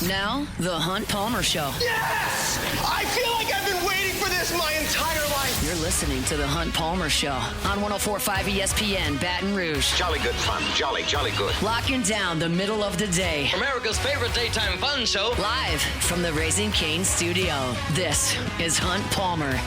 Now, the Hunt Palmer Show. Yes! I feel like I've been waiting for this my entire life. You're listening to the Hunt Palmer Show on 104.5 ESPN Baton Rouge. Jolly good fun. Jolly good. Locking down the middle of the day. America's favorite daytime fun show. Live from the Raising Cane studio. This is Hunt Palmer.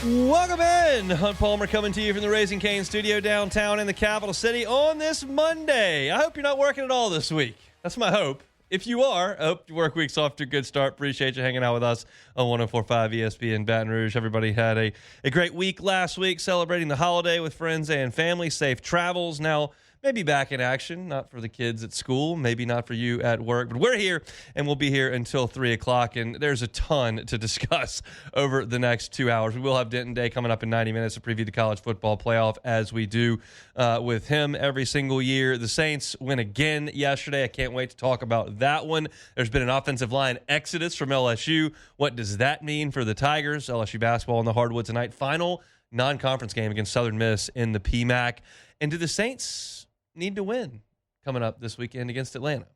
Welcome in. Hunt Palmer coming to you from the Raising Cane studio downtown in the capital city on this Monday. I hope you're not working at all this week. That's my hope. If you are, I hope your work week's off to a good start. Appreciate you hanging out with us on 104.5 ESPN Baton Rouge. Everybody had a great week last week celebrating the holiday with friends and family. Safe travels. Now, maybe back in action, not for the kids at school, maybe not for you at work, but we're here and we'll be here until 3 o'clock, and there's a ton to discuss over the next 2 hours. We will have Denton Day coming up in 90 minutes to preview the college football playoff as we do with him every single year. The Saints win again yesterday. I can't wait to talk about that one. There's been an offensive line exodus from LSU. What does that mean for the Tigers? LSU basketball on the hardwood tonight. Final non-conference game against Southern Miss in the PMAC. And do the Saints need to win coming up this weekend against Atlanta?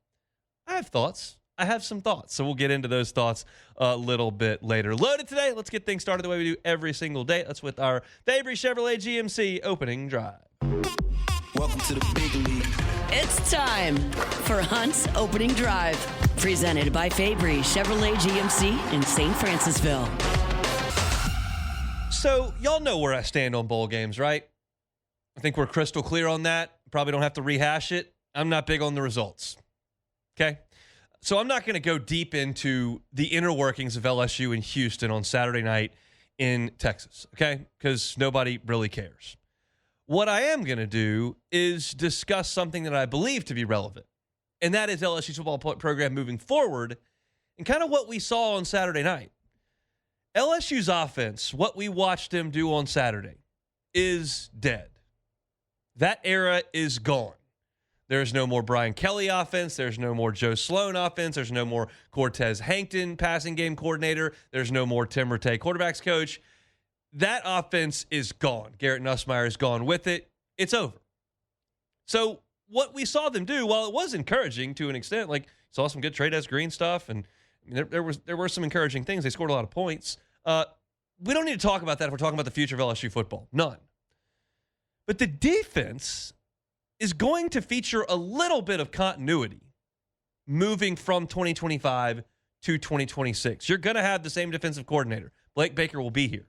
I have thoughts. I have some thoughts. So we'll get into those thoughts a little bit later. Loaded today. Let's get things started the way we do every single day. That's with our Fabry Chevrolet GMC opening drive. Welcome to the big league. It's time for Hunt's opening drive. Presented by Fabry Chevrolet GMC in St. Francisville. So y'all know where I stand on bowl games, right? I think we're crystal clear on that. Probably don't have to rehash it. I'm not big on the results. Okay? So I'm not going to go deep into the inner workings of LSU in Houston on Saturday night in Texas, okay? Because nobody really cares. What I am going to do is discuss something that I believe to be relevant, and that is LSU's football program moving forward and kind of what we saw on Saturday night. LSU's offense, what we watched them do on Saturday, is dead. That era is gone. There's no more Brian Kelly offense. There's no more Joe Sloan offense. There's no more Cortez Hankton passing game coordinator. There's no more Tim Rattay quarterbacks coach. That offense is gone. Garrett Nussmeier is gone with it. It's over. So what we saw them do, while it was encouraging to an extent, like saw some good Trey Green stuff, and there were some encouraging things. They scored a lot of points. We don't need to talk about that if we're talking about the future of LSU football. None. But the defense is going to feature a little bit of continuity moving from 2025 to 2026. You're going to have the same defensive coordinator. Blake Baker will be here.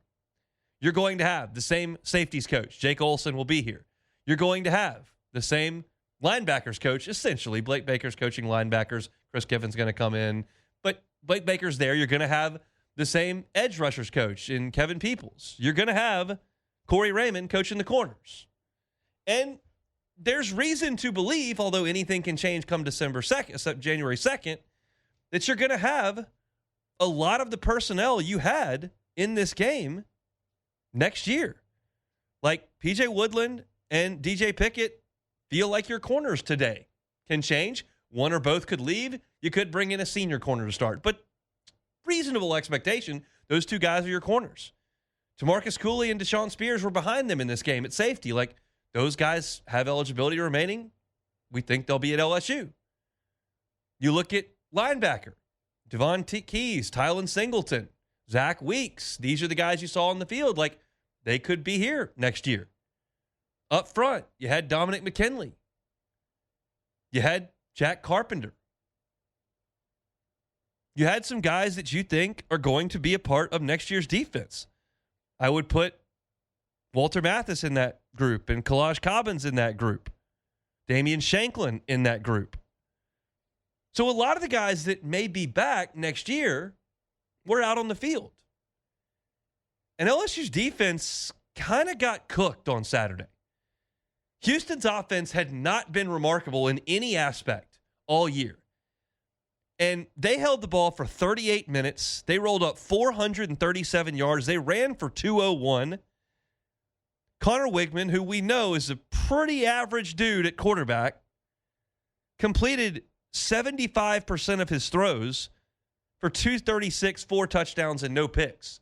You're going to have the same safeties coach. Jake Olson will be here. You're going to have the same linebackers coach. Essentially, Blake Baker's coaching linebackers. Chris Kiffin's going to come in. But Blake Baker's there. You're going to have the same edge rushers coach in Kevin Peoples. You're going to have Corey Raymond coaching the corners. And there's reason to believe, although anything can change come January 2nd, that you're going to have a lot of the personnel you had in this game next year. Like PJ Woodland and DJ Pickett feel like your corners today. Can change. One or both could leave. You could bring in a senior corner to start. But reasonable expectation, those two guys are your corners. TaMarcus Cooley and Deshaun Spears were behind them in this game at safety. Like, those guys have eligibility remaining. We think they'll be at LSU. You look at linebacker, Devon Keys, Tylen Singleton, Zach Weeks. These are the guys you saw on the field. Like, they could be here next year. Up front, you had Dominic McKinley. You had Jack Carpenter. You had some guys that you think are going to be a part of next year's defense. I would put Walter Mathis in that group and Kalaj Cobbins in that group. Damian Shanklin in that group. So a lot of the guys that may be back next year were out on the field. And LSU's defense kind of got cooked on Saturday. Houston's offense had not been remarkable in any aspect all year. And they held the ball for 38 minutes. They rolled up 437 yards. They ran for 201. Connor Wigman, who we know is a pretty average dude at quarterback, completed 75% of his throws for 236, 4 touchdowns, and no picks.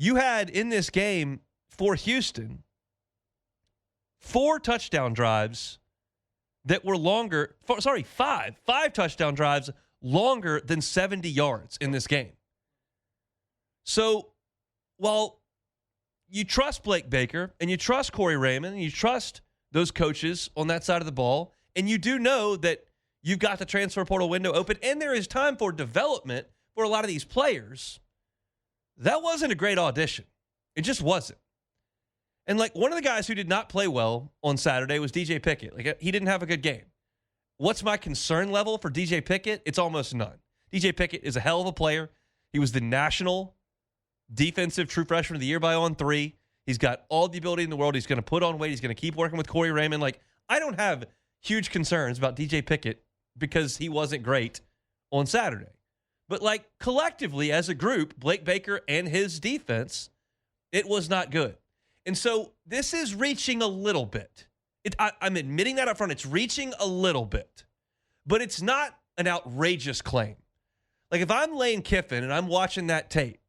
You had in this game for Houston 4 touchdown drives that were longer. Five touchdown drives longer than 70 yards in this game. So while you trust Blake Baker and you trust Corey Raymond and you trust those coaches on that side of the ball, and you do know that you've got the transfer portal window open and there is time for development for a lot of these players, that wasn't a great audition. It just wasn't. And like one of the guys who did not play well on Saturday was DJ Pickett. Like he didn't have a good game. What's my concern level for DJ Pickett? It's almost none. DJ Pickett is a hell of a player. He was the national defensive true freshman of the year by On3. He's got all the ability in the world. He's going to put on weight. He's going to keep working with Corey Raymond. Like, I don't have huge concerns about DJ Pickett because he wasn't great on Saturday. But, like, collectively as a group, Blake Baker and his defense, it was not good. And so this is reaching a little bit. I'm admitting that up front. It's reaching a little bit. But it's not an outrageous claim. Like, if I'm Lane Kiffin and I'm watching that tape,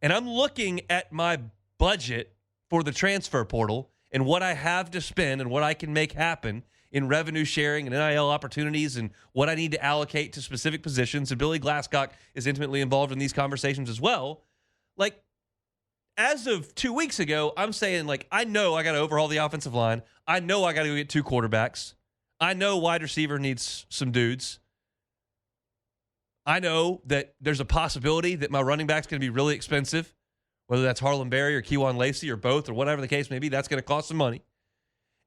and I'm looking at my budget for the transfer portal and what I have to spend and what I can make happen in revenue sharing and NIL opportunities and what I need to allocate to specific positions, and Billy Glasscock is intimately involved in these conversations as well. Like, as of 2 weeks ago, I'm saying, like, I know I got to overhaul the offensive line. I know I got to go get 2 quarterbacks. I know wide receiver needs some dudes. I know that there's a possibility that my running back's going to be really expensive, whether that's Harlan Berry or Kejuan Lacey or both or whatever the case may be. That's going to cost some money.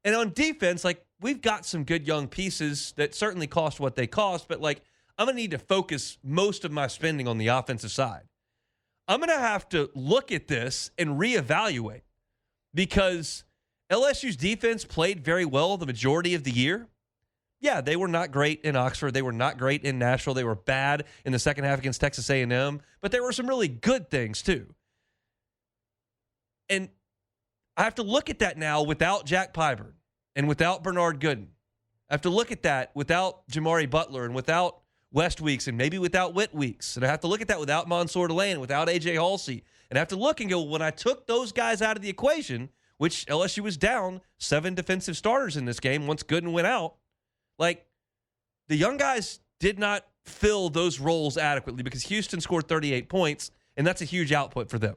And on defense, like, we've got some good young pieces that certainly cost what they cost, but, like, I'm going to need to focus most of my spending on the offensive side. I'm going to have to look at this and reevaluate because LSU's defense played very well the majority of the year. Yeah, they were not great in Oxford. They were not great in Nashville. They were bad in the second half against Texas A&M. But there were some really good things, too. And I have to look at that now without Jack Pyburn and without Bernard Gooden. I have to look at that without Jamari Butler and without West Weeks and maybe without Whit Weeks. And I have to look at that without Mansour Delane and without A.J. Halsey. And I have to look and go, when I took those guys out of the equation, which LSU was down 7 defensive starters in this game once Gooden went out, like, the young guys did not fill those roles adequately because Houston scored 38 points, and that's a huge output for them.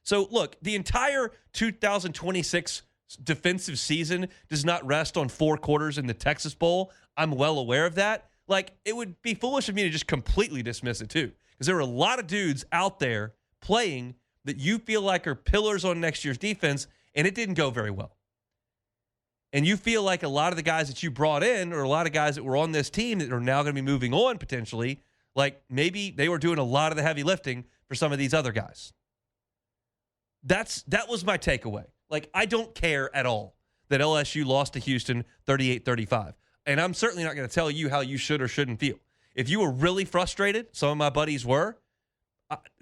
So, look, the entire 2026 defensive season does not rest on 4 quarters in the Texas Bowl. I'm well aware of that. Like, it would be foolish of me to just completely dismiss it, too, because there are a lot of dudes out there playing that you feel like are pillars on next year's defense, and it didn't go very well. And you feel like a lot of the guys that you brought in or a lot of guys that were on this team that are now going to be moving on potentially, like maybe they were doing a lot of the heavy lifting for some of these other guys. That was my takeaway. Like, I don't care at all that LSU lost to Houston 38-35. And I'm certainly not going to tell you how you should or shouldn't feel. If you were really frustrated, some of my buddies were,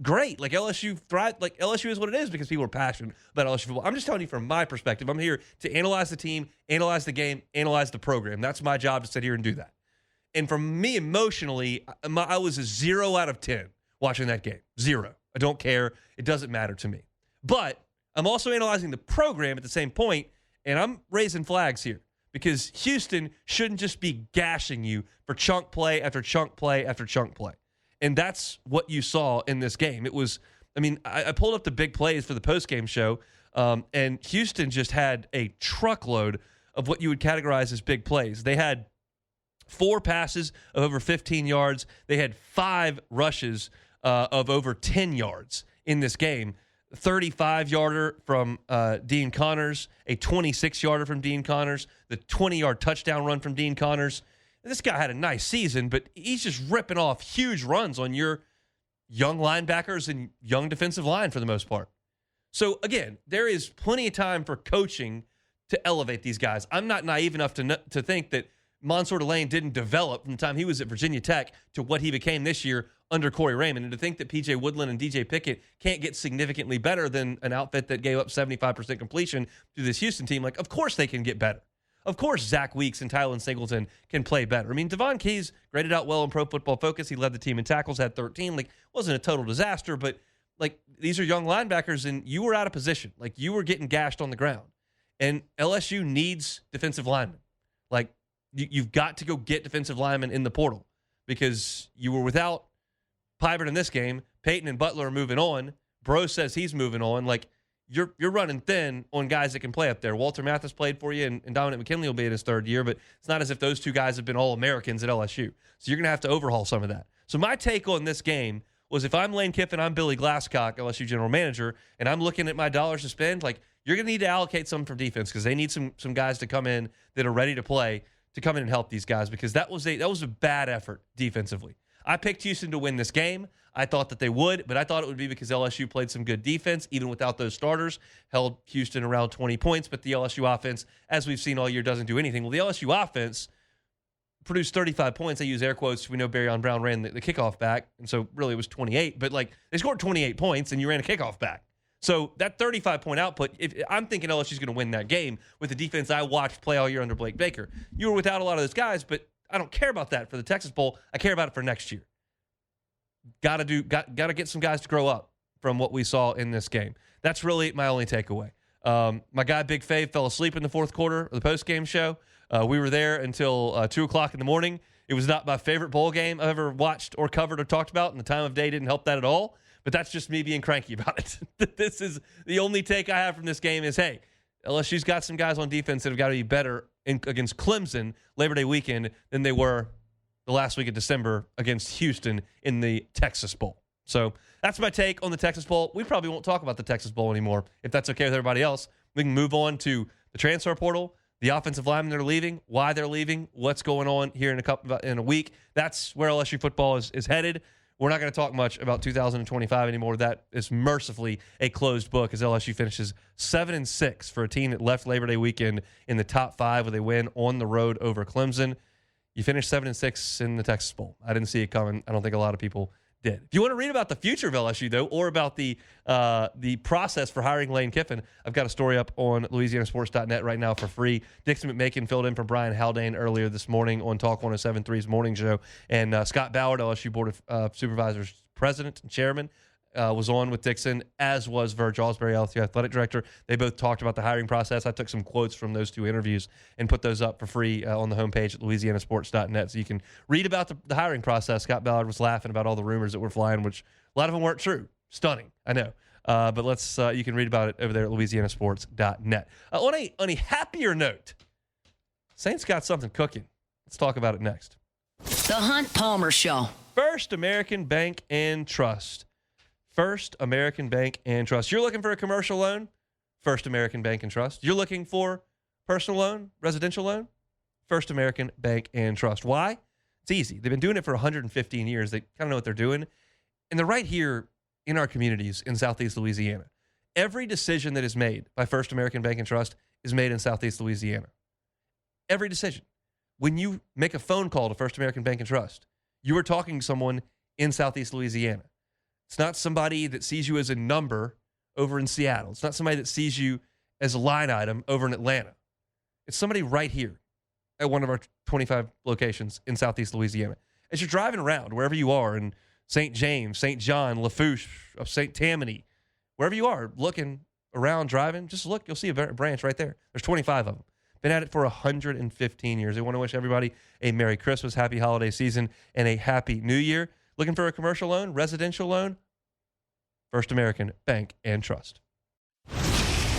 great. Like, LSU thrive. Like, LSU is what it is because people are passionate about LSU football. I'm just telling you from my perspective. I'm here to analyze the team, analyze the game, analyze the program. That's my job, to sit here and do that. And for me, emotionally, I was a 0 out of 10 watching that game. 0. I don't care. It doesn't matter to me. But I'm also analyzing the program at the same point, and I'm raising flags here because Houston shouldn't just be gashing you for chunk play after chunk play after chunk play. And that's what you saw in this game. It was, I mean, I pulled up the big plays for the postgame show, and Houston just had a truckload of what you would categorize as big plays. They had 4 passes of over 15 yards. They had 5 rushes of over 10 yards in this game. 35-yarder from Dean Connors, a 26-yarder from Dean Connors, the 20-yard touchdown run from Dean Connors. This guy had a nice season, but he's just ripping off huge runs on your young linebackers and young defensive line for the most part. So, again, there is plenty of time for coaching to elevate these guys. I'm not naive enough to think that Mansour Delane didn't develop from the time he was at Virginia Tech to what he became this year under Corey Raymond, and to think that P.J. Woodland and DJ Pickett can't get significantly better than an outfit that gave up 75% completion to this Houston team. Like, of course they can get better. Of course Zach Weeks and Tylen Singleton can play better. I mean, Devon Keys graded out well in Pro Football Focus. He led the team in tackles, had 13. Like, wasn't a total disaster, but like, these are young linebackers, and you were out of position. Like, you were getting gashed on the ground. And LSU needs defensive linemen. Like, you've got to go get defensive linemen in the portal because you were without Pybert in this game. Peyton and Butler are moving on. Bro says he's moving on. Like, you're running thin on guys that can play up there. Walter Mathis played for you, and Dominic McKinley will be in his third year, but it's not as if those two guys have been All-Americans at LSU. So you're going to have to overhaul some of that. So my take on this game was, if I'm Lane Kiffin, I'm Billy Glasscock, LSU general manager, and I'm looking at my dollars to spend, like, you're going to need to allocate some for defense because they need some guys to come in that are ready to play, to come in and help these guys, because that was a bad effort defensively. I picked Houston to win this game. I thought that they would, but I thought it would be because LSU played some good defense, even without those starters, held Houston around 20 points, but the LSU offense, as we've seen all year, doesn't do anything. Well, the LSU offense produced 35 points. I use air quotes. We know Barryon Brown ran the kickoff back, and so really it was 28, but like, they scored 28 points, and you ran a kickoff back. So that 35-point output, if I'm thinking LSU's going to win that game with the defense I watched play all year under Blake Baker. You were without a lot of those guys, but I don't care about that for the Texas Bowl. I care about it for next year. Got to get some guys to grow up from what we saw in this game. That's really my only takeaway. My guy Big Fave fell asleep in the fourth quarter of the post-game show. We were there until 2 o'clock in the morning. It was not my favorite bowl game I've ever watched or covered or talked about, and the time of day didn't help that at all. But that's just me being cranky about it. This is the only take I have from this game is, hey, LSU's got some guys on defense that have got to be better against Clemson Labor Day weekend than they were the last week of December against Houston in the Texas Bowl. So that's my take on the Texas Bowl. We probably won't talk about the Texas Bowl anymore, if that's okay with everybody else. We can move on to the transfer portal, the offensive linemen that are leaving, why they're leaving, what's going on here in a week. That's where LSU football is headed. We're not going to talk much about 2025 anymore. That is mercifully a closed book as LSU finishes 7-6 for a team that left Labor Day weekend in the top 5 with a win on the road over Clemson. You finished 7-6 in the Texas Bowl. I didn't see it coming. I don't think a lot of people did. If you want to read about the future of LSU, though, or about the process for hiring Lane Kiffin, I've got a story up on LouisianaSports.net right now for free. Dixon McMakin filled in for Brian Haldane earlier this morning on Talk 107.3's Morning Show. And Scott Ballard, LSU Board of Supervisors president and chairman, was on with Dixon, as was Verge Alsbury, LSU athletic director. They both talked about the hiring process. I took some quotes from those two interviews and put those up for free on the homepage at LouisianaSports.net, so you can read about the hiring process. Scott Ballard was laughing about all the rumors that were flying, which a lot of them weren't true. Stunning, I know. But you can read about it over there at LouisianaSports.net. On a happier note, Saints got something cooking. Let's talk about it next. The Hunt Palmer Show. First American Bank and Trust. First American Bank and Trust. You're looking for a commercial loan? First American Bank and Trust. You're looking for personal loan, residential loan? First American Bank and Trust. Why? It's easy. They've been doing it for 115 years. They kind of know what they're doing. And they're right here in our communities in Southeast Louisiana. Every decision that is made by First American Bank and Trust is made in Southeast Louisiana. Every decision. When you make a phone call to First American Bank and Trust, you are talking to someone in Southeast Louisiana. It's not somebody that sees you as a number over in Seattle. It's not somebody that sees you as a line item over in Atlanta. It's somebody right here at one of our 25 locations in Southeast Louisiana. As you're driving around, wherever you are, in St. James, St. John, Lafourche, St. Tammany, wherever you are, looking around, driving, just look, you'll see a branch right there. There's 25 of them. Been at it for 115 years. I want to wish everybody a Merry Christmas, Happy Holiday Season, and a Happy New Year. Looking for a commercial loan, residential loan? First American Bank and Trust.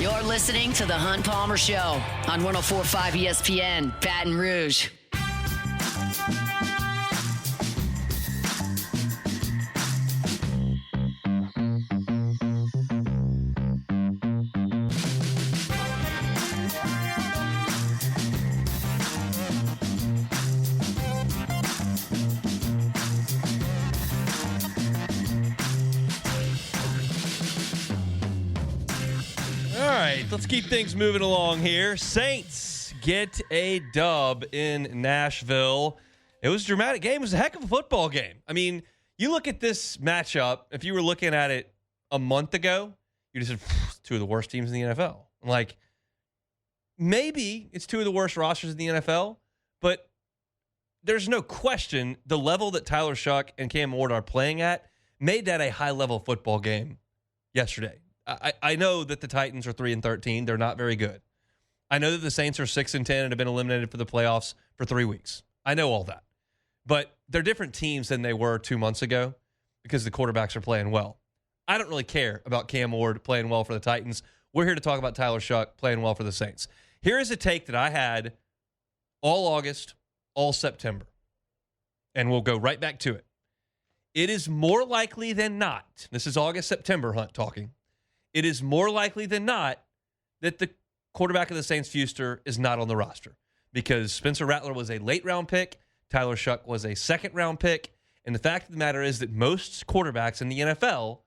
You're listening to The Hunt Palmer Show on 104.5 ESPN, Baton Rouge. Let's keep things moving along here. Saints get a dub in Nashville. It was a dramatic game. It was a heck of a football game. I mean, you look at this matchup, if you were looking at it a month ago, you just said, two of the worst teams in the NFL. Like, maybe it's two of the worst rosters in the NFL, but there's no question the level that Tyler Shuck and Cam Ward are playing at made that a high-level football game yesterday. I know that the Titans are 3-13. They're not very good. I know that the Saints are 6-10 and have been eliminated for the playoffs for 3 weeks. I know all that. But they're different teams than they were 2 months ago because the quarterbacks are playing well. I don't really care about Cam Ward playing well for the Titans. We're here to talk about Tyler Shuck playing well for the Saints. Here is a take that I had all August, all September. And we'll go right back to it. It is more likely than not, this is August, September, Hunt talking. It is more likely than not that the quarterback of the Saints future is not on the roster because Spencer Rattler was a late-round pick, Tyler Shuck was a second-round pick, and the fact of the matter is that most quarterbacks in the NFL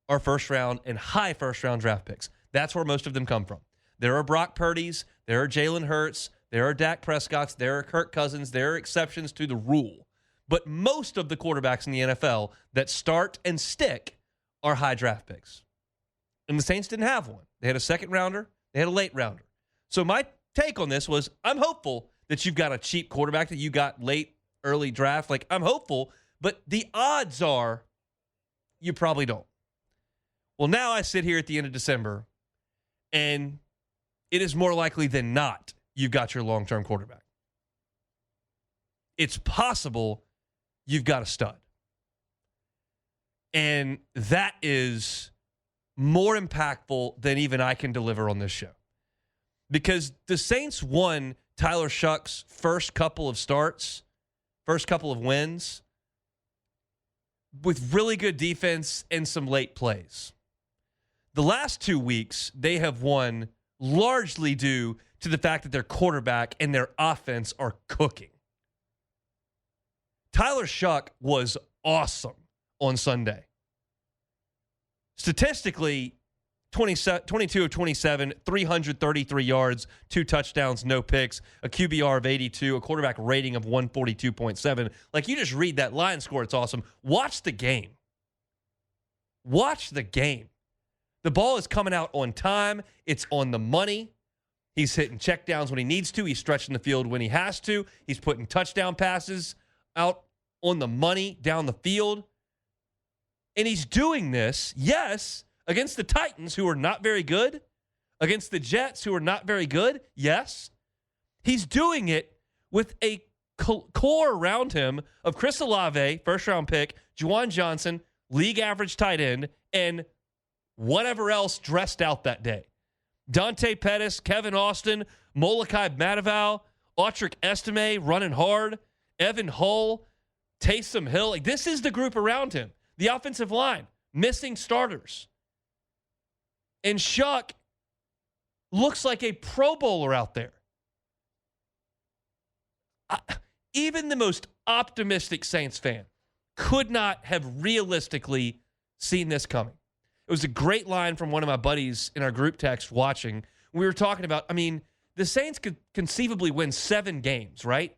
are first-round and high first-round draft picks. That's where most of them come from. There are Brock Purdy's, there are Jalen Hurts, there are Dak Prescott's, there are Kirk Cousins, there are exceptions to the rule. But most of the quarterbacks in the NFL that start and stick are high draft picks. And the Saints didn't have one. They had a second rounder. They had a late rounder. So my take on this was I'm hopeful that you've got a cheap quarterback that you got late, early draft. Like, I'm hopeful, but the odds are you probably don't. Well, now I sit here at the end of December, and it is more likely than not you've got your long-term quarterback. It's possible you've got a stud. And that is more impactful than even I can deliver on this show. Because the Saints won Tyler Shuck's first couple of starts, first couple of wins, with really good defense and some late plays. The last 2 weeks, they have won largely due to the fact that their quarterback and their offense are cooking. Tyler Shuck was awesome on Sunday. Statistically, 22 of 27, 333 yards, 2 touchdowns, no picks, a QBR of 82, a quarterback rating of 142.7. Like, you just read that line score, it's awesome. Watch the game. Watch the game. The ball is coming out on time. It's on the money. He's hitting checkdowns when he needs to. He's stretching the field when he has to. He's putting touchdown passes out on the money down the field. And he's doing this, yes, against the Titans, who are not very good, against the Jets, who are not very good, yes. He's doing it with a core around him of Chris Olave, first-round pick, Juwan Johnson, league average tight end, and whatever else dressed out that day. Dante Pettis, Kevin Austin, Molokai Mataval, Autric Estime running hard, Evan Hull, Taysom Hill. Like, this is the group around him. The offensive line, missing starters. And Shuck looks like a Pro Bowler out there. Even the most optimistic Saints fan could not have realistically seen this coming. It was a great line from one of my buddies in our group text watching. We were talking about, the Saints could conceivably win 7 games, right?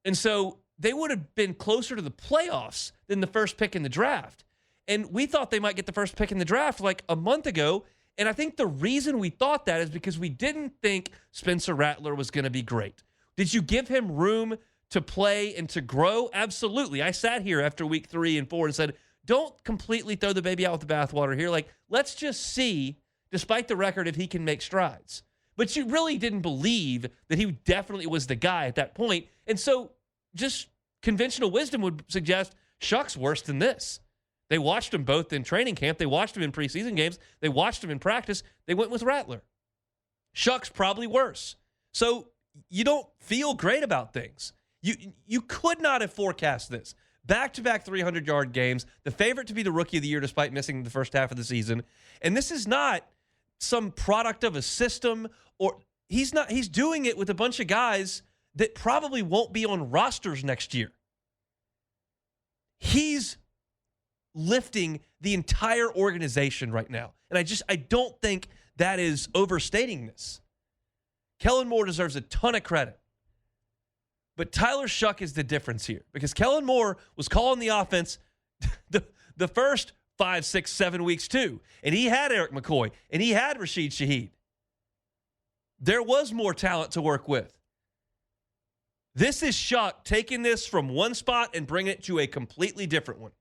And so they would have been closer to the playoffs than the first pick in the draft. And we thought they might get the first pick in the draft like a month ago. And I think the reason we thought that is because we didn't think Spencer Rattler was going to be great. Did you give him room to play and to grow? Absolutely. I sat here after week 3 and 4 and said, don't completely throw the baby out with the bathwater here. Like, let's just see, despite the record, if he can make strides. But you really didn't believe that he definitely was the guy at that point. And so just conventional wisdom would suggest Shuck's worse than this. They watched him both in training camp. They watched him in preseason games. They watched him in practice. They went with Rattler. Shuck's probably worse. So you don't feel great about things. You could not have forecast this. Back-to-back 300-yard games, the favorite to be the rookie of the year despite missing the first half of the season. And this is not some product of a system, or he's doing it with a bunch of guys that probably won't be on rosters next year. He's lifting the entire organization right now. And I don't think that is overstating this. Kellen Moore deserves a ton of credit. But Tyler Shuck is the difference here, because Kellen Moore was calling the offense the first 5, 6, 7 weeks too. And he had Eric McCoy, and he had Rashid Shaheed. There was more talent to work with. This is Shuck taking this from one spot and bringing it to a completely different one.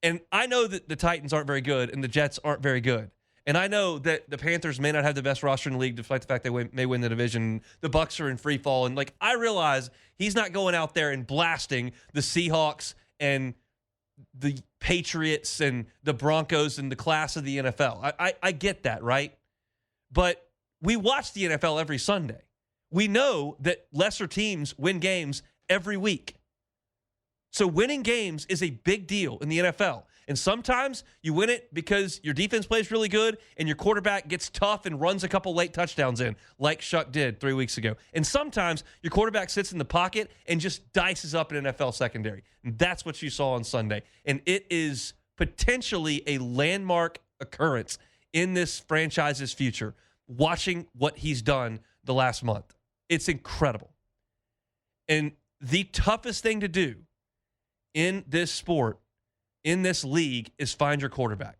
And I know that the Titans aren't very good and the Jets aren't very good. And I know that the Panthers may not have the best roster in the league despite the fact they may win the division. The Bucs are in free fall. And, I realize he's not going out there and blasting the Seahawks and the Patriots and the Broncos and the class of the NFL. I get that, right? But we watch the NFL every Sunday. We know that lesser teams win games every week. So winning games is a big deal in the NFL. And sometimes you win it because your defense plays really good and your quarterback gets tough and runs a couple late touchdowns in, like Shuck did 3 weeks ago. And sometimes your quarterback sits in the pocket and just dices up an NFL secondary. And that's what you saw on Sunday. And it is potentially a landmark occurrence in this franchise's future, watching what he's done the last month. It's incredible. And the toughest thing to do in this sport, in this league, is find your quarterback.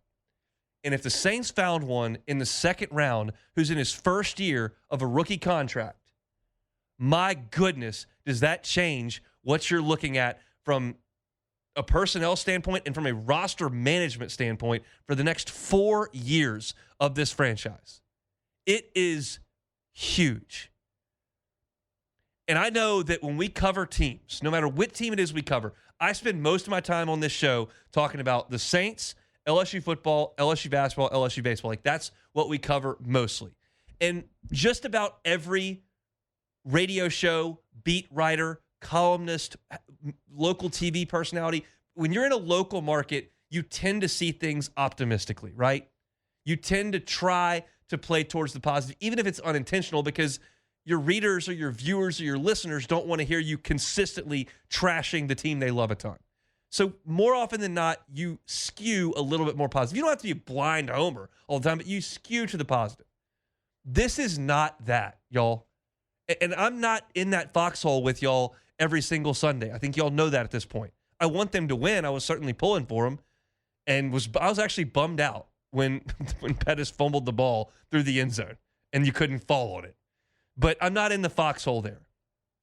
And if the Saints found one in the second round who's in his first year of a rookie contract, my goodness, does that change what you're looking at from a personnel standpoint and from a roster management standpoint for the next 4 years of this franchise. It is huge. And I know that when we cover teams, no matter what team it is we cover, I spend most of my time on this show talking about the Saints, LSU football, LSU basketball, LSU baseball. That's what we cover mostly. And just about every radio show, beat writer, columnist, local TV personality, when you're in a local market, you tend to see things optimistically, right? You tend to try to play towards the positive, even if it's unintentional, because your readers or your viewers or your listeners don't want to hear you consistently trashing the team they love a ton. So more often than not, you skew a little bit more positive. You don't have to be a blind homer all the time, but you skew to the positive. This is not that, y'all. And I'm not in that foxhole with y'all every single Sunday. I think y'all know that at this point. I want them to win. I was certainly pulling for them, and I was actually bummed out when Pettis fumbled the ball through the end zone and you couldn't fall on it. But I'm not in the foxhole there.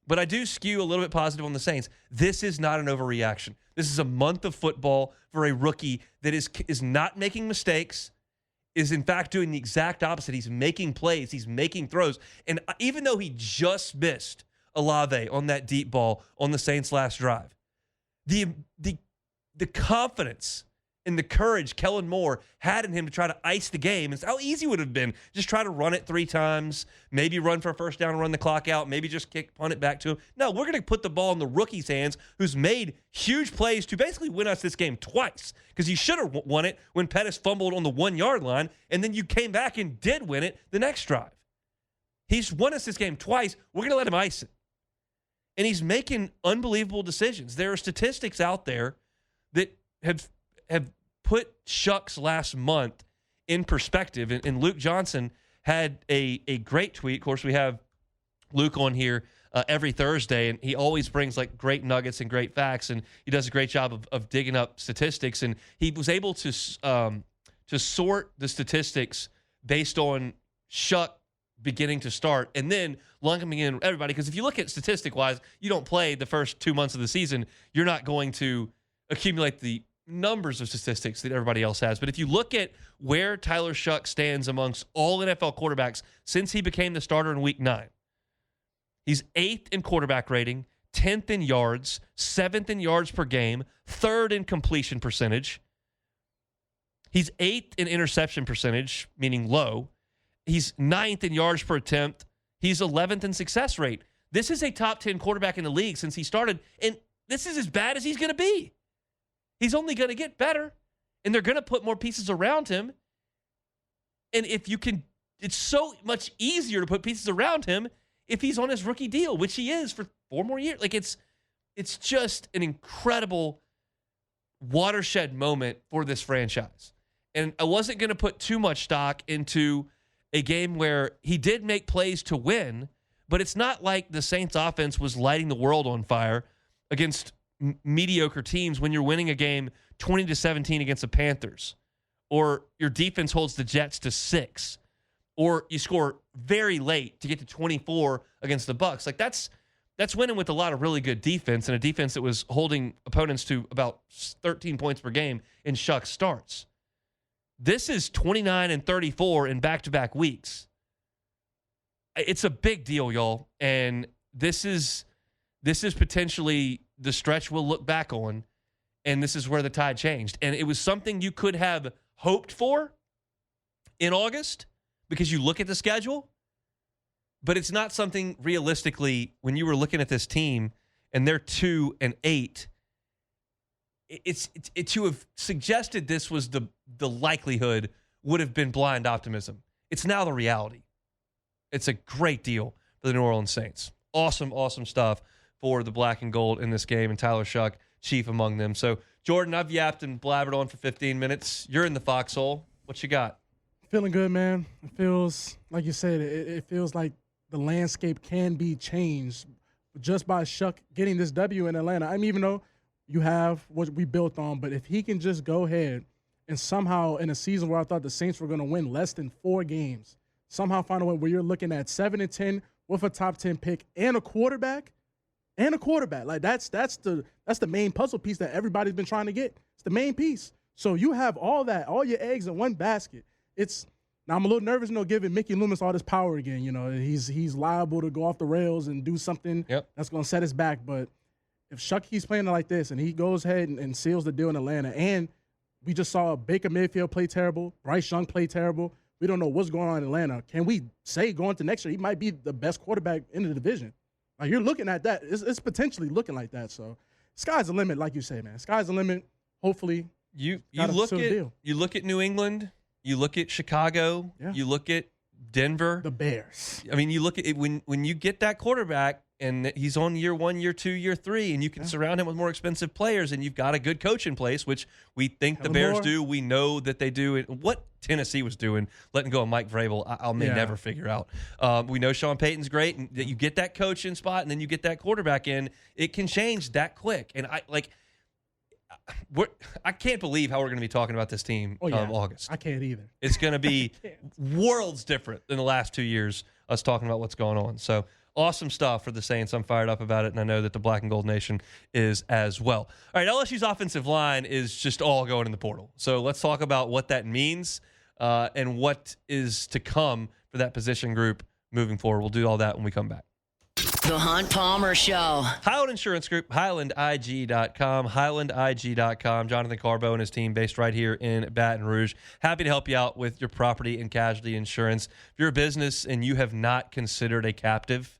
But I do skew a little bit positive on the Saints. This is not an overreaction. This is a month of football for a rookie that is not making mistakes, is in fact doing the exact opposite. He's making plays. He's making throws. And even though he just missed Olave on that deep ball on the Saints' last drive, the confidence and the courage Kellen Moore had in him to try to ice the game, and how easy it would have been just try to run it 3 times, maybe run for a first down and run the clock out, maybe just punt it back to him. No, we're going to put the ball in the rookie's hands, who's made huge plays to basically win us this game twice, because you should have won it when Pettis fumbled on the 1-yard line, and then you came back and did win it the next drive. He's won us this game twice. We're going to let him ice it. And he's making unbelievable decisions. There are statistics out there that have put Shuck's last month in perspective. And Luke Johnson had a great tweet. Of course, we have Luke on here every Thursday, and he always brings great nuggets and great facts, and he does a great job of digging up statistics. And he was able to sort the statistics based on Shuck beginning to start, and then lumping in everybody. Because if you look at statistic-wise, you don't play the first 2 months of the season, you're not going to accumulate the numbers of statistics that everybody else has. But if you look at where Tyler Shuck stands amongst all NFL quarterbacks since he became the starter in Week 9, he's 8th in quarterback rating, 10th in yards, 7th in yards per game, 3rd in completion percentage. He's 8th in interception percentage, meaning low. He's 9th in yards per attempt. He's 11th in success rate. This is a top 10 quarterback in the league since he started, and this is as bad as he's going to be. He's only going to get better, and they're going to put more pieces around him. And if you can, it's so much easier to put pieces around him if he's on his rookie deal, which he is for 4 more years. It's just an incredible watershed moment for this franchise. And I wasn't going to put too much stock into a game where he did make plays to win, but it's not like the Saints offense was lighting the world on fire against mediocre teams when you're winning a game 20-17 against the Panthers, or your defense holds the Jets to 6, or you score very late to get to 24 against the Bucs. That's winning with a lot of really good defense and a defense that was holding opponents to about 13 points per game in Shuck starts. This is 29-34 in back-to-back weeks. It's a big deal, y'all, and this is potentially the stretch we'll look back on, and this is where the tide changed. And it was something you could have hoped for in August because you look at the schedule, but it's not something realistically when you were looking at this team and they're 2-8. It's to have suggested this was the likelihood would have been blind optimism. It's now the reality. It's a great deal for the New Orleans Saints. Awesome, awesome stuff for the black and gold in this game, and Tyler Shuck, chief among them. So, Jordan, I've yapped and blabbered on for 15 minutes. You're in the foxhole. What you got? Feeling good, man. It feels, like you said, it feels like the landscape can be changed just by Shuck getting this W in Atlanta. I mean, even though you have what we built on, but if he can just go ahead and somehow in a season where I thought the Saints were going to win less than 4 games, somehow find a way where you're looking at 7-10 with a top 10 pick and a quarterback. Like that's the main puzzle piece that everybody's been trying to get. It's the main piece. So you have all that, all your eggs in one basket. Now I'm a little nervous, giving Mickey Loomis all this power again. He's liable to go off the rails and do something that's going to set us back. But if Shuck keeps playing like this and he goes ahead and seals the deal in Atlanta, and we just saw Baker Mayfield play terrible, Bryce Young play terrible. We don't know what's going on in Atlanta. Can we say going to next year he might be the best quarterback in the division? Like, you're looking at that. It's potentially looking like that. So sky's the limit, like you say, man. Sky's the limit. Hopefully, you look at New England. You look at Chicago. Yeah. You look at Denver. The Bears. I mean, you look at it when you get that quarterback and he's on year 1, year 2, year 3, and you can surround him with more expensive players, and you've got a good coach in place, which we think the Bears do. We know that they do. What Tennessee was doing, letting go of Mike Vrabel, I may never figure out. We know Sean Payton's great, and that you get that coach in spot, and then you get that quarterback in, it can change that quick. And I can't believe how we're going to be talking about this team August. I can't either. It's going to be worlds different than the last 2 years, us talking about what's going on. So awesome stuff for the Saints. I'm fired up about it, and I know that the Black and Gold Nation is as well. All right, LSU's offensive line is just all going in the portal. So let's talk about what that means and what is to come for that position group moving forward. We'll do all that when we come back. The Hunt Palmer Show. Highland Insurance Group, HighlandIG.com, HighlandIG.com. Jonathan Carbo and his team based right here in Baton Rouge. Happy to help you out with your property and casualty insurance. If you're a business and you have not considered a captive,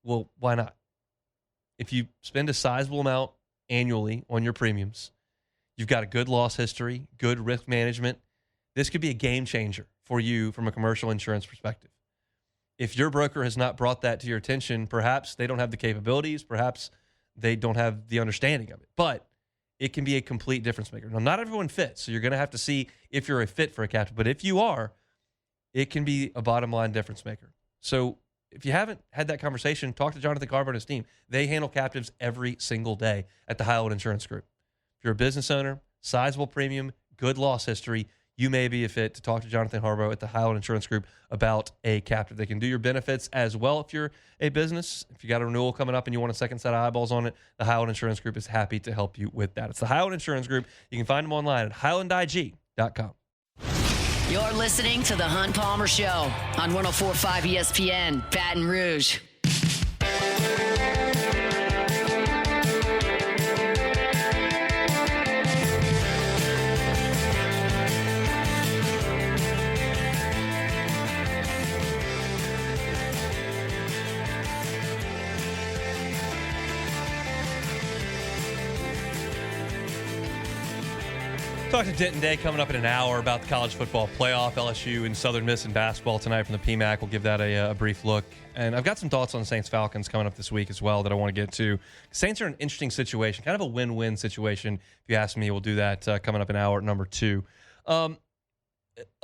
well, why not? If you spend a sizable amount annually on your premiums, you've got a good loss history, good risk management, this could be a game changer for you from a commercial insurance perspective. If your broker has not brought that to your attention, perhaps they don't have the capabilities, perhaps they don't have the understanding of it. But it can be a complete difference maker. Now, not everyone fits, so you're going to have to see if you're a fit for a captive. But if you are, it can be a bottom line difference maker. So if you haven't had that conversation, talk to Jonathan Carver and his team. They handle captives every single day at the Highland Insurance Group. If you're a business owner, sizable premium, good loss history, you may be a fit to talk to Jonathan Harbaugh at the Highland Insurance Group about a captive. They can do your benefits as well if you're a business. If you got a renewal coming up and you want a second set of eyeballs on it, the Highland Insurance Group is happy to help you with that. It's the Highland Insurance Group. You can find them online at HighlandIG.com. You're listening to the Hunt Palmer Show on 104.5 ESPN, Baton Rouge. Talk to Denton Day coming up in an hour about the college football playoff. LSU and Southern Miss in basketball tonight from the PMAC. We'll give that a brief look. And I've got some thoughts on the Saints-Falcons coming up this week as well that I want to get to. Saints are in an interesting situation, kind of a win-win situation, if you ask me. We'll do that coming up in hour number 2. A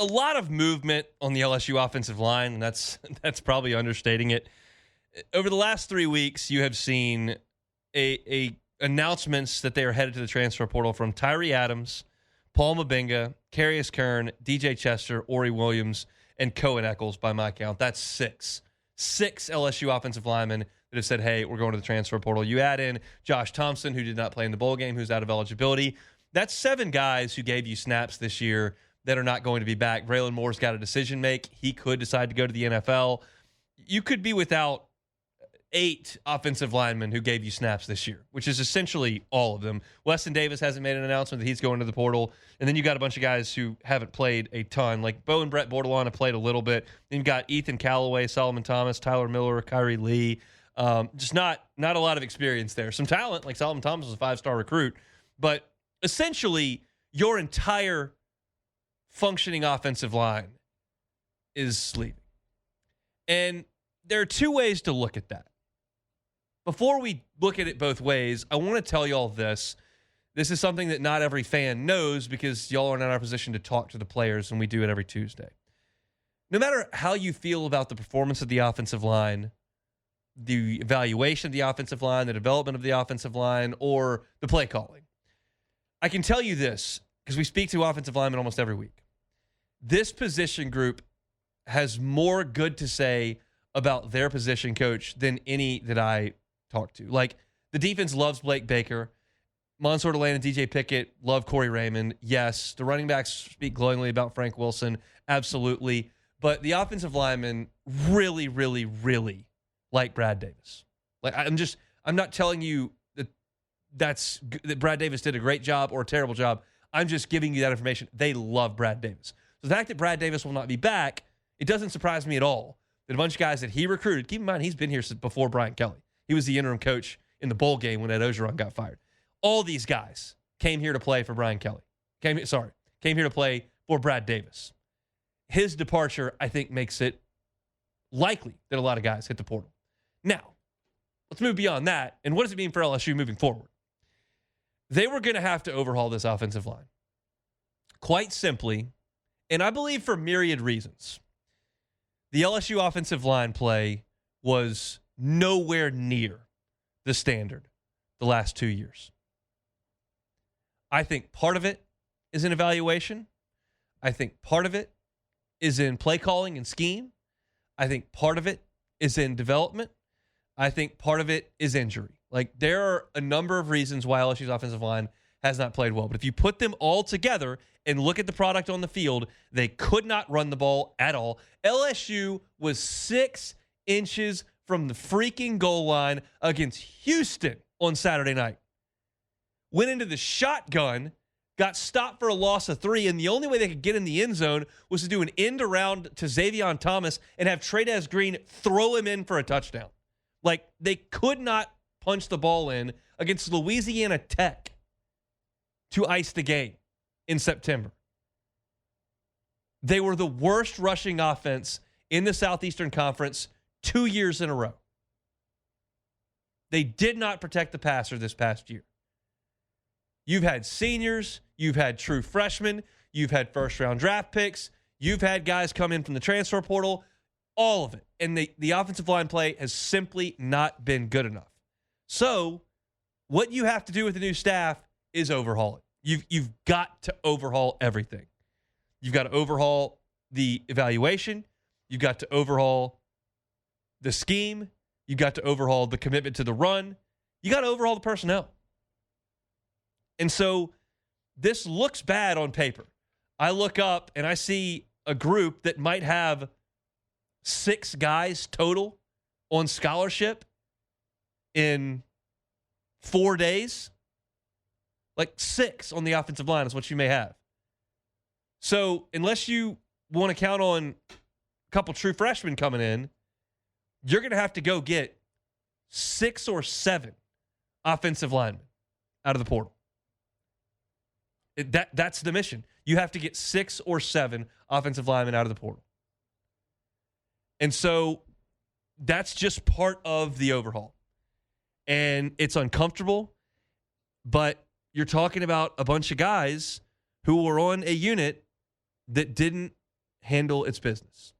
lot of movement on the LSU offensive line, and that's probably understating it. Over the last 3 weeks, you have seen a announcements that they are headed to the transfer portal from Tyree Adams, Paul Mabinga, Carius Kern, DJ Chester, Ori Williams, and Cohen Eccles by my count. That's 6. 6 LSU offensive linemen that have said, hey, we're going to the transfer portal. You add in Josh Thompson, who did not play in the bowl game, who's out of eligibility. That's 7 guys who gave you snaps this year that are not going to be back. Braylon Moore's got a decision make. He could decide to go to the NFL. You could be without 8 offensive linemen who gave you snaps this year, which is essentially all of them. Weston Davis hasn't made an announcement that he's going to the portal. And then you got a bunch of guys who haven't played a ton. Like Bo and Brett Bordelon have played a little bit. Then you've got Ethan Callaway, Solomon Thomas, Tyler Miller, Kyrie Lee. Just not a lot of experience there. Some talent, like Solomon Thomas was a 5-star recruit. But essentially, your entire functioning offensive line is leaving. And there are 2 ways to look at that. Before we look at it both ways, I want to tell y'all this. This is something that not every fan knows because y'all are not in our position to talk to the players, and we do it every Tuesday. No matter how you feel about the performance of the offensive line, the evaluation of the offensive line, the development of the offensive line, or the play calling, I can tell you this because we speak to offensive linemen almost every week. This position group has more good to say about their position coach than any that I talk to. Like, the defense loves Blake Baker. Mansour Delane and DJ Pickett love Corey Raymond. Yes. The running backs speak glowingly about Frank Wilson. Absolutely. But the offensive linemen really, really, really like Brad Davis. Like, I'm not telling you that Brad Davis did a great job or a terrible job. I'm just giving you that information. They love Brad Davis. So the fact that Brad Davis will not be back, it doesn't surprise me at all. That a bunch of guys that he recruited, keep in mind, he's been here since before Brian Kelly. He was the interim coach in the bowl game when Ed Ogeron got fired. All these guys came here to play for Brian Kelly. Came here to play for Brad Davis. His departure, I think, makes it likely that a lot of guys hit the portal. Now, let's move beyond that. And what does it mean for LSU moving forward? They were going to have to overhaul this offensive line. Quite simply, and I believe for myriad reasons, the LSU offensive line play was nowhere near the standard the last 2 years. I think part of it is in evaluation. I think part of it is in play calling and scheme. I think part of it is in development. I think part of it is injury. Like, there are a number of reasons why LSU's offensive line has not played well. But if you put them all together and look at the product on the field, they could not run the ball at all. LSU was 6 inches from the freaking goal line against Houston on Saturday night. Went into the shotgun, got stopped for a loss of 3, and the only way they could get in the end zone was to do an end around to Xavion Thomas and have Trey'Dez Green throw him in for a touchdown. Like, they could not punch the ball in against Louisiana Tech to ice the game in September. They were the worst rushing offense in the Southeastern Conference 2 years in a row. They did not protect the passer this past year. You've had seniors, you've had true freshmen, you've had first-round draft picks, you've had guys come in from the transfer portal, all of it. And the offensive line play has simply not been good enough. So what you have to do with the new staff is overhaul it. You've got to overhaul everything. You've got to overhaul the evaluation. You've got to overhaul the scheme. You've got to overhaul the commitment to the run. You got to overhaul the personnel. And so this looks bad on paper. I look up and I see a group that might have 6 guys total on scholarship in 4 days. Like 6 on the offensive line is what you may have. So unless you want to count on a couple true freshmen coming in, you're going to have to go get 6 or 7 offensive linemen out of the portal. That's the mission. You have to get 6 or 7 offensive linemen out of the portal. And so that's just part of the overhaul. And it's uncomfortable, but you're talking about a bunch of guys who were on a unit that didn't handle its business.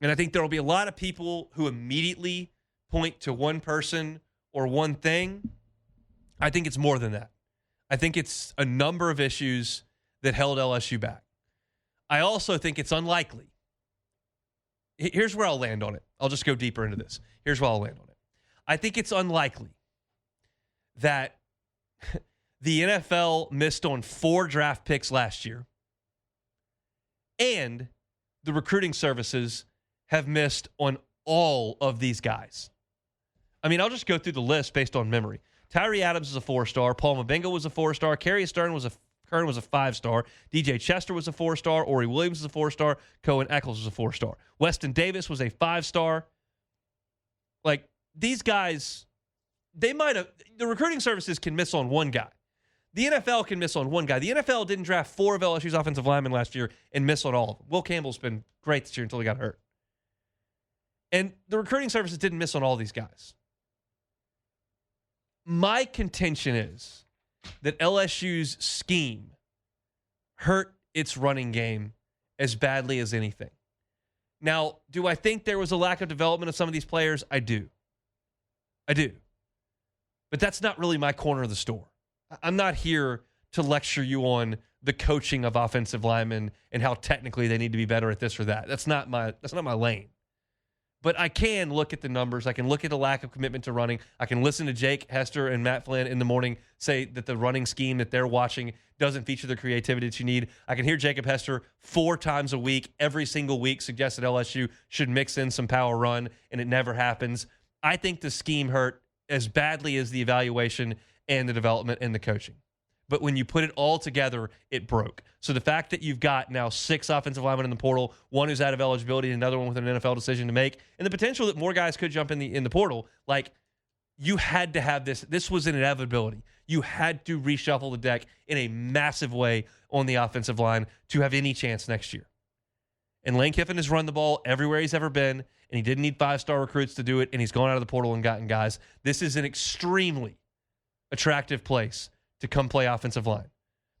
And I think there will be a lot of people who immediately point to one person or one thing. I think it's more than that. I think it's a number of issues that held LSU back. I also think it's unlikely here's where I'll land on it. I'll just go deeper into this. Here's where I'll land on it. I think it's unlikely that the NFL missed on 4 draft picks last year and the recruiting services have missed on all of these guys. I mean, I'll just go through the list based on memory. Tyree Adams is a 4-star. Paul Mabenga was a 4-star. Kerry Kern was a 5-star. DJ Chester was a 4-star. Ori Williams was a 4-star. Cohen Eccles was a 4-star. Weston Davis was a 5-star. Like, these guys, they might have, the recruiting services can miss on one guy. The NFL can miss on one guy. The NFL didn't draft 4 of LSU's offensive linemen last year and miss on all of them. Will Campbell's been great this year until he got hurt. And the recruiting services didn't miss on all these guys. My contention is that LSU's scheme hurt its running game as badly as anything. Now, do I think there was a lack of development of some of these players? I do. But that's not really my corner of the store. I'm not here to lecture you on the coaching of offensive linemen and how technically they need to be better at this or that. That's not my lane. But I can look at the numbers. I can look at the lack of commitment to running. I can listen to Jake Hester and Matt Flynn in the morning say that the running scheme that they're watching doesn't feature the creativity that you need. I can hear Jacob Hester 4 times a week, every single week, suggest that LSU should mix in some power run, and it never happens. I think the scheme hurt as badly as the evaluation and the development and the coaching. But when you put it all together, it broke. So the fact that you've got now 6 offensive linemen in the portal, one who's out of eligibility, and another one with an NFL decision to make, and the potential that more guys could jump in the portal, like, you had to have this. This was an inevitability. You had to reshuffle the deck in a massive way on the offensive line to have any chance next year. And Lane Kiffin has run the ball everywhere he's ever been, and he didn't need 5-star recruits to do it, and he's gone out of the portal and gotten guys. This is an extremely attractive place to come play offensive line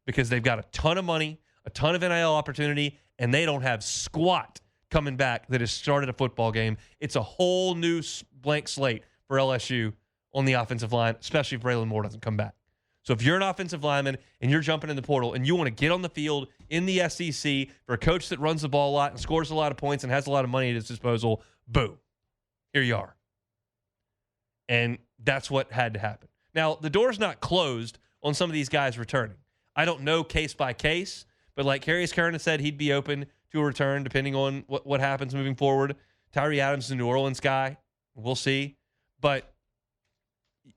because they've got a ton of money, a ton of NIL opportunity, and they don't have squat coming back that has started a football game. It's a whole new blank slate for LSU on the offensive line, especially if Braylon Moore doesn't come back. So if you're an offensive lineman and you're jumping in the portal and you want to get on the field in the SEC for a coach that runs the ball a lot and scores a lot of points and has a lot of money at his disposal, boom, here you are. And that's what had to happen. Now, the door's not closed on some of these guys returning. I don't know case by case, but like Kerry Kern said, he'd be open to a return depending on what happens moving forward. Tyree Adams is a New Orleans guy. We'll see. But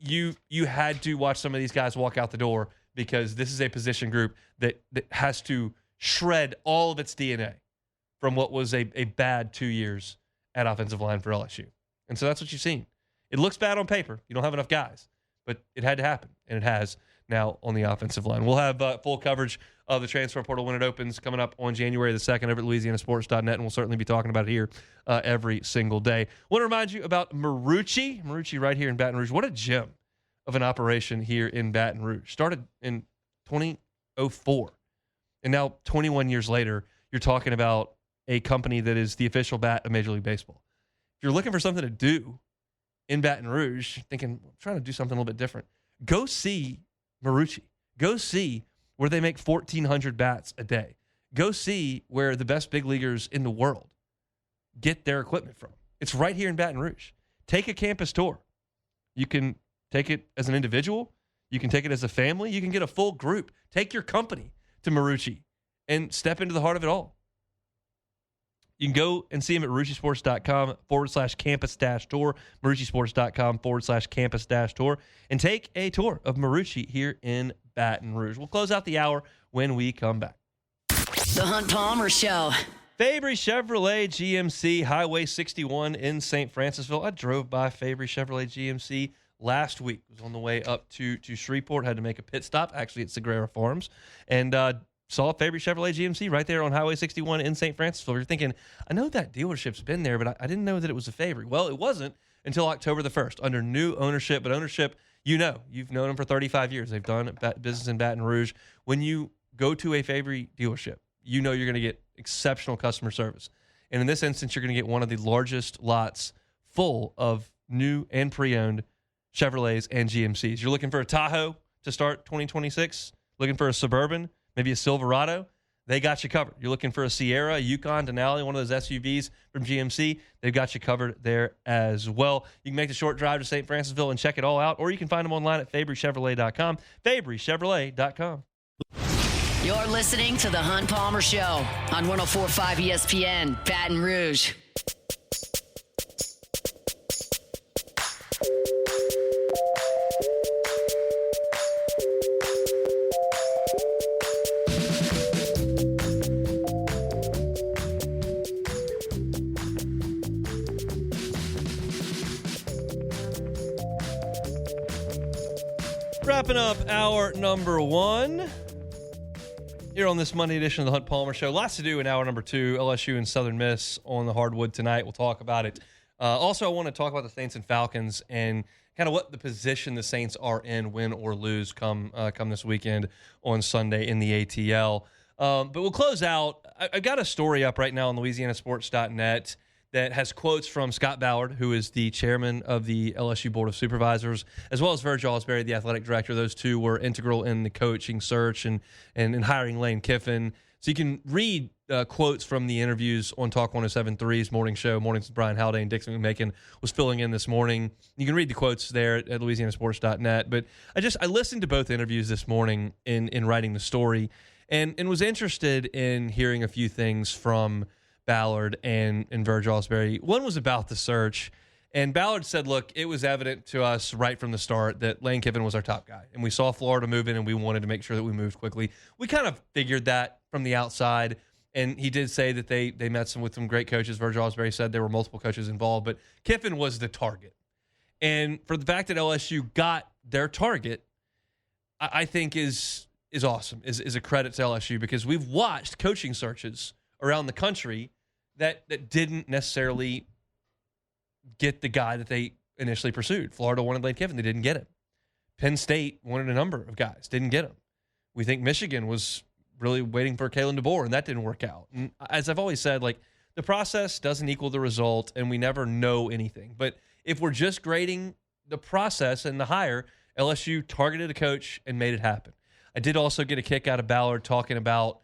you had to watch some of these guys walk out the door because this is a position group that has to shred all of its DNA from what was a bad 2 years at offensive line for LSU. And so that's what you've seen. It looks bad on paper. You don't have enough guys. But it had to happen, and it has now on the offensive line. We'll have full coverage of the transfer portal when it opens coming up on January the 2nd over at LouisianaSports.net, and we'll certainly be talking about it here every single day. I want to remind you about Marucci. Marucci right here in Baton Rouge. What a gem of an operation here in Baton Rouge. Started in 2004, and now 21 years later, you're talking about a company that is the official bat of Major League Baseball. If you're looking for something to do in Baton Rouge, thinking, I'm trying to do something a little bit different, go see Marucci. Go see where they make 1,400 bats a day. Go see where the best big leaguers in the world get their equipment from. It's right here in Baton Rouge. Take a campus tour. You can take it as an individual. You can take it as a family. You can get a full group. Take your company to Marucci and step into the heart of it all. You can go and see him at maruccisports.com/campus-tour, maruccisports.com/campus-tour, and take a tour of Marucci here in Baton Rouge. We'll close out the hour when we come back. The Hunt Palmer Show. Fabry Chevrolet GMC, Highway 61 in St. Francisville. I drove by Fabry Chevrolet GMC last week. I was on the way up to Shreveport, had to make a pit stop, actually at Sagrera Farms, and saw Fabry Chevrolet GMC right there on Highway 61 in St. Francisville. You're thinking, I know that dealership's been there, but I didn't know that it was a Fabry. Well, it wasn't until October the 1st under new ownership. But ownership, you've known them for 35 years. They've done business in Baton Rouge. When you go to a Fabry dealership, you're going to get exceptional customer service. And in this instance, you're going to get one of the largest lots full of new and pre-owned Chevrolets and GMCs. You're looking for a Tahoe to start 2026, looking for a Suburban, maybe a Silverado. They got you covered. You're looking for a Sierra, a Yukon, Denali, one of those SUVs from GMC. They've got you covered there as well. You can make the short drive to St. Francisville and check it all out, or you can find them online at FabryChevrolet.com. FabryChevrolet.com. You're listening to The Hunt Palmer Show on 104.5 ESPN, Baton Rouge. Wrapping up hour number 1 here on this Monday edition of the Hunt Palmer Show. Lots to do in hour number 2. LSU and Southern Miss on the hardwood tonight. We'll talk about it. Also, I want to talk about the Saints and Falcons and kind of what the position the Saints are in, win or lose, come this weekend on Sunday in the ATL. But we'll close out. I've got a story up right now on LouisianaSports.net that has quotes from Scott Ballard, who is the chairman of the LSU Board of Supervisors, as well as Virgil Osbury, the athletic director. Those two were integral in the coaching search and in hiring Lane Kiffin. So you can read quotes from the interviews on Talk 107.3's morning show. Mornings with Brian Haldane. Dixon McMakin was filling in this morning. You can read the quotes there at LouisianaSports.net. But I listened to both interviews this morning in writing the story and was interested in hearing a few things from Ballard and Virgil Osbury. One was about the search, and Ballard said, look, it was evident to us right from the start that Lane Kiffin was our top guy, and we saw Florida move in, and we wanted to make sure that we moved quickly. We kind of figured that from the outside, and he did say that they met with some great coaches. Virgil Osbury said there were multiple coaches involved, but Kiffin was the target. And for the fact that LSU got their target, I think is awesome, is a credit to LSU, because we've watched coaching searches around the country that didn't necessarily get the guy that they initially pursued. Florida wanted Lane Kiffin. They didn't get him. Penn State wanted a number of guys. Didn't get him. We think Michigan was really waiting for Kalen DeBoer, and that didn't work out. And as I've always said, like, the process doesn't equal the result, and we never know anything. But if we're just grading the process and the hire, LSU targeted a coach and made it happen. I did also get a kick out of Ballard talking about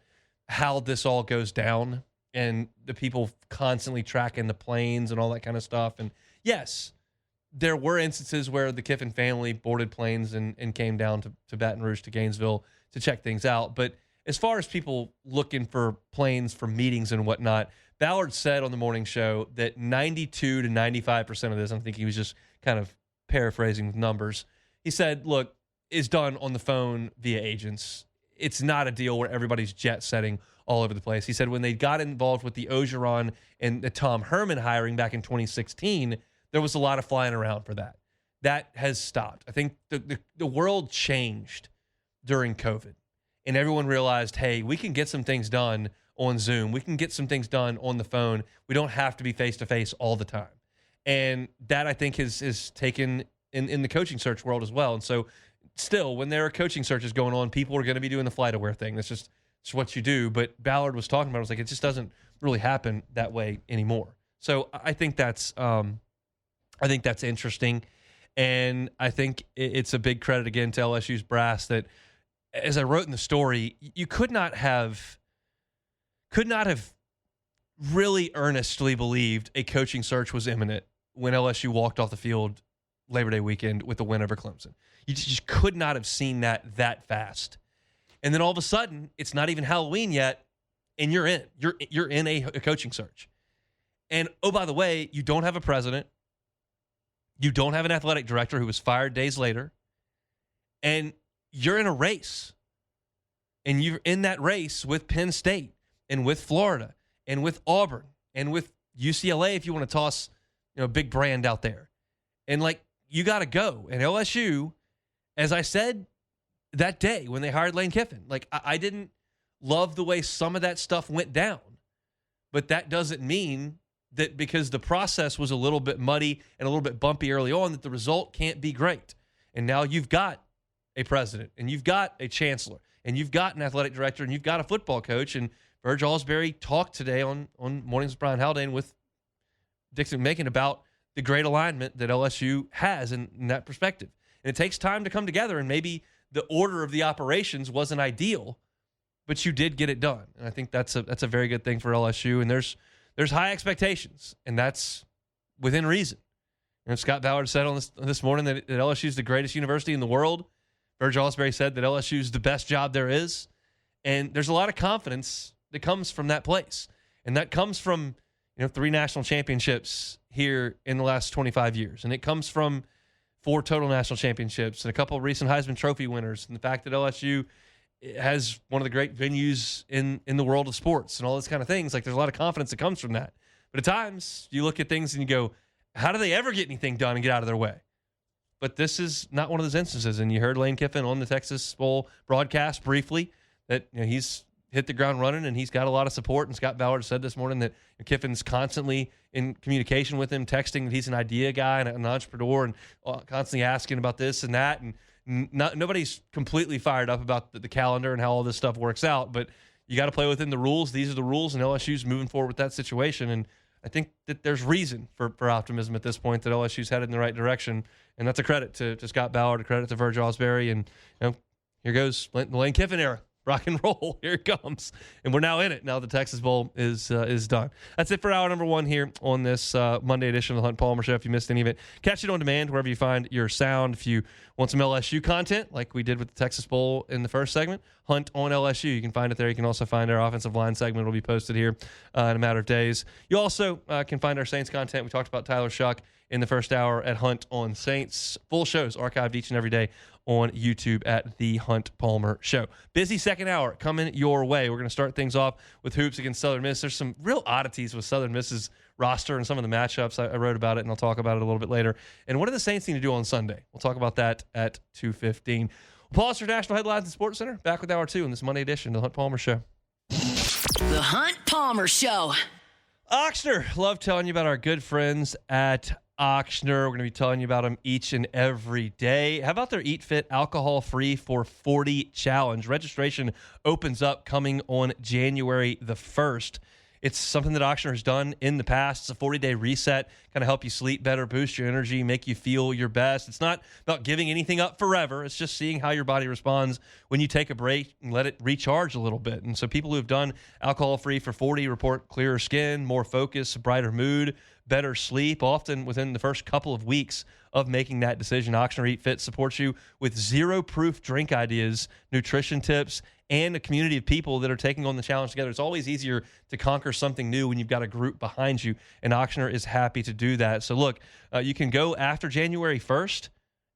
how this all goes down and the people constantly tracking the planes and all that kind of stuff. And yes, there were instances where the Kiffin family boarded planes and came down to Baton Rouge, to Gainesville, to check things out. But as far as people looking for planes for meetings and whatnot, Ballard said on the morning show that 92 to 95% of this, I think he was just kind of paraphrasing with numbers, he said, look, is done on the phone via agents. It's not a deal where everybody's jet setting all over the place. He said when they got involved with the Ogeron and the Tom Herman hiring back in 2016, there was a lot of flying around for that. That has stopped. I think the world changed during COVID, and everyone realized, hey, we can get some things done on Zoom. We can get some things done on the phone. We don't have to be face-to-face all the time. And that, I think, is taken in the coaching search world as well. And so still, when there are coaching searches going on, people are going to be doing the flight-aware thing. That's just it's what you do. But Ballard was talking about it. Was like, it just doesn't really happen that way anymore. So I think that's interesting. And I think it's a big credit, again, to LSU's brass that, as I wrote in the story, you could not have really earnestly believed a coaching search was imminent when LSU walked off the field Labor Day weekend with the win over Clemson. You just could not have seen that fast. And then all of a sudden, it's not even Halloween yet, and you're in. You're in a coaching search. And, oh, by the way, you don't have a president. You don't have an athletic director who was fired days later. And you're in a race. And you're in that race with Penn State and with Florida and with Auburn and with UCLA, if you want to toss, a big brand out there. And, you got to go. And LSU, as I said that day when they hired Lane Kiffin, I didn't love the way some of that stuff went down. But that doesn't mean that because the process was a little bit muddy and a little bit bumpy early on, that the result can't be great. And now you've got a president, and you've got a chancellor, and you've got an athletic director, and you've got a football coach. And Virgil Osbury talked today on Mornings with Brian Haldane with Dixon McMakin about the great alignment that LSU has in that perspective. And it takes time to come together, and maybe the order of the operations wasn't ideal, but you did get it done. And I think that's a very good thing for LSU. And there's high expectations, and that's within reason. Scott Ballard said on this morning that LSU is the greatest university in the world. Virgil Osbury said that LSU is the best job there is. And there's a lot of confidence that comes from that place. And that comes from 3 national championships here in the last 25 years. And it comes from 4 total national championships and a couple of recent Heisman Trophy winners. And the fact that LSU has one of the great venues in the world of sports and all those kind of things. Like, there's a lot of confidence that comes from that. But at times, you look at things and you go, how do they ever get anything done and get out of their way? But this is not one of those instances. And you heard Lane Kiffin on the Texas Bowl broadcast briefly that he's hit the ground running and he's got a lot of support. And Scott Ballard said this morning that Kiffin's constantly in communication with him, texting that he's an idea guy and an entrepreneur and constantly asking about this and that. And nobody's completely fired up about the calendar and how all this stuff works out. But you got to play within the rules. These are the rules, and LSU's moving forward with that situation. And I think that there's reason for optimism at this point that LSU's headed in the right direction. And that's a credit to Scott Ballard, a credit to Virgil Osbury. And here goes the Lane Kiffin era. Rock and roll. Here it comes. And we're now in it. Now the Texas Bowl is done. That's it for hour number 1 here on this Monday edition of the Hunt Palmer Show. If you missed any of it, catch it on demand wherever you find your sound. If you want some LSU content, like we did with the Texas Bowl in the first segment, Hunt on LSU. You can find it there. You can also find our offensive line segment. It'll be posted here in a matter of days. You also can find our Saints content. We talked about Tyler Shuck in the first hour at Hunt on Saints. Full shows archived each and every day on YouTube at The Hunt Palmer Show. Busy second hour coming your way. We're going to start things off with hoops against Southern Miss. There's some real oddities with Southern Miss's roster and some of the matchups. I wrote about it, and I'll talk about it a little bit later. And what do the Saints need to do on Sunday? We'll talk about that at 2:15. We'll pause for National Headlines and Sports Center. Back with hour 2 on this Monday edition of The Hunt Palmer Show. The Hunt Palmer Show. Ochsner. Love telling you about our good friends at Ochsner. We're going to be telling you about them each and every day. How about their Eat Fit alcohol-free for 40 challenge? Registration opens up coming on January the 1st. It's something that Ochsner has done in the past. It's a 40-day reset, kind of help you sleep better, boost your energy, make you feel your best. It's not about giving anything up forever. It's just seeing how your body responds when you take a break and let it recharge a little bit. And so people who have done alcohol-free for 40 report clearer skin, more focus, brighter mood, better sleep, often within the first couple of weeks of making that decision. Ochsner Eat Fit supports you with zero-proof drink ideas, nutrition tips, and a community of people that are taking on the challenge together. It's always easier to conquer something new when you've got a group behind you, and Ochsner is happy to do that. So look, you can go after January 1st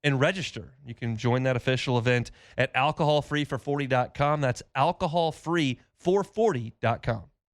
and register. You can join that official event at alcoholfreefor40.com. That's alcoholfreefor40.com.